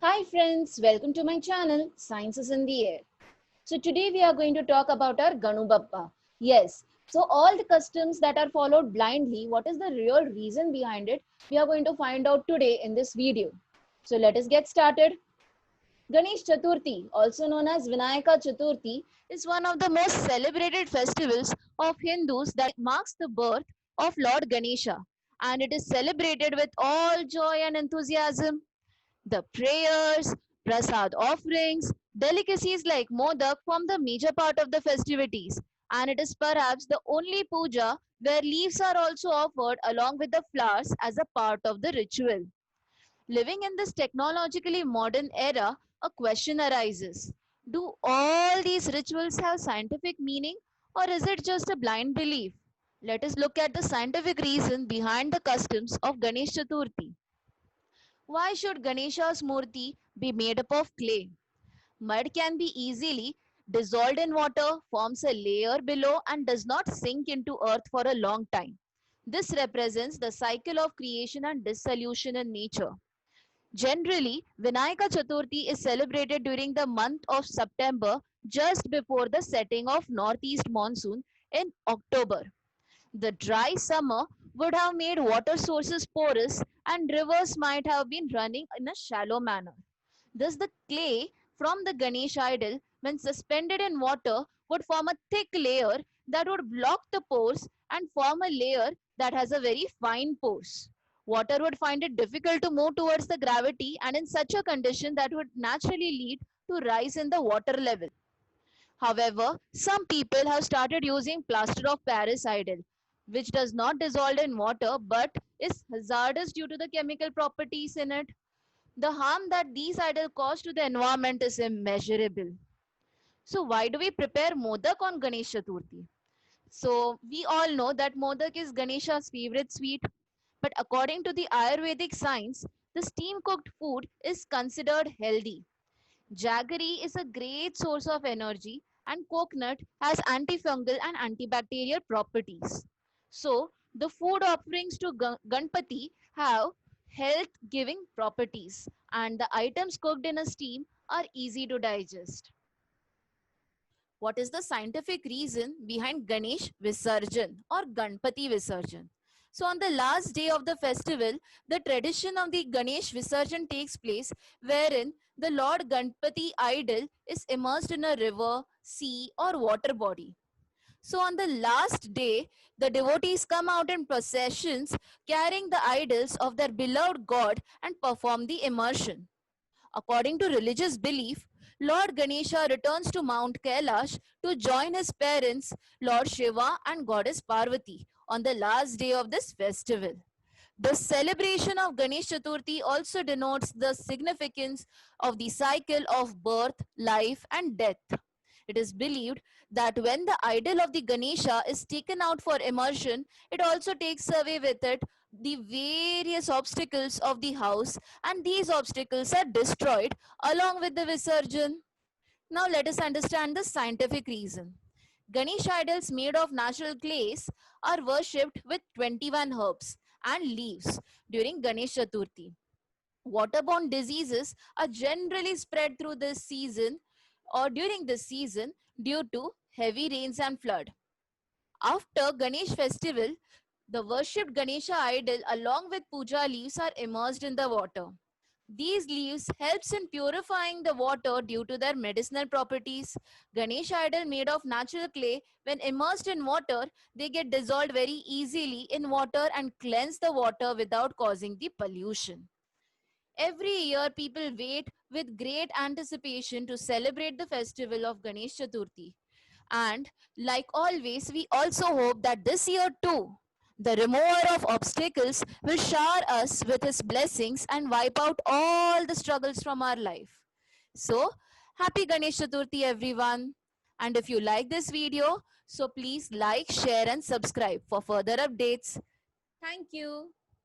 Hi friends, welcome to my channel Science is in the Air. So today we are going to talk about our Ganu Bappa. Yes, so all the customs that are followed blindly, what is the real reason behind it? We are going to find out today in this video. So let us get started. Ganesh Chaturthi, also known as Vinayaka Chaturthi, is one of the most celebrated festivals of Hindus that marks the birth of Lord Ganesha, and it is celebrated with all joy and enthusiasm. The prayers, prasad offerings, delicacies like modak form the major part of the festivities, and it is perhaps the only puja where leaves are also offered along with the flowers as a part of the ritual. Living in this technologically modern era, a question arises. Do all these rituals have scientific meaning, or is it just a blind belief? Let us look at the scientific reason behind the customs of Ganesh Chaturthi. Why should Ganesha's murti be made up of clay? Mud can be easily dissolved in water, forms a layer below, and does not sink into earth for a long time. This represents the cycle of creation and dissolution in nature. Generally, Vinayaka Chaturthi is celebrated during the month of September just before the setting of northeast monsoon in October. The dry summer would have made water sources porous and rivers might have been running in a shallow manner. Thus, the clay from the Ganesh idol, when suspended in water, would form a thick layer that would block the pores and form a layer that has a very fine pores. Water would find it difficult to move towards the gravity, and in such a condition, that would naturally lead to rise in the water level. However, some people have started using plaster of Paris idol, which does not dissolve in water but is hazardous due to the chemical properties in it. The harm that these idols cause to the environment is immeasurable. So why do we prepare modak on Ganesh Chaturthi? So we all know that modak is Ganesha's favorite sweet, but according to the Ayurvedic science, the steam cooked food is considered healthy. Jaggery is a great source of energy, and coconut has antifungal and antibacterial properties. So, the food offerings to Ganpati have health giving properties, and the items cooked in a steam are easy to digest. What is the scientific reason behind Ganesh Visarjan or Ganpati Visarjan? So, on the last day of the festival, the tradition of the Ganesh Visarjan takes place, wherein the Lord Ganpati idol is immersed in a river, sea, or water body. So, on the last day, the devotees come out in processions carrying the idols of their beloved god and perform the immersion. According to religious belief, Lord Ganesha returns to Mount Kailash to join his parents, Lord Shiva and Goddess Parvati, on the last day of this festival. The celebration of Ganesh Chaturthi also denotes the significance of the cycle of birth, life, and death. It is believed that when the idol of the Ganesha is taken out for immersion, it also takes away with it the various obstacles of the house, and these obstacles are destroyed along with the Visarjan. Now let us understand the scientific reason. Ganesh idols made of natural clays are worshipped with 21 herbs and leaves during Ganesh Chaturthi. Waterborne diseases are generally spread through this season or during this season due to heavy rains and flood. After Ganesh festival, the worshipped Ganesha idol along with puja leaves are immersed in the water. These leaves helps in purifying the water due to their medicinal properties. Ganesh idol made of natural clay, when immersed in water, they get dissolved very easily in water and cleanse the water without causing the pollution. Every year, people wait with great anticipation to celebrate the festival of Ganesh Chaturthi. And like always, we also hope that this year too, the remover of obstacles will shower us with his blessings and wipe out all the struggles from our life. So, happy Ganesh Chaturthi, everyone. And if you like this video, so please like, share, and subscribe for further updates. Thank you.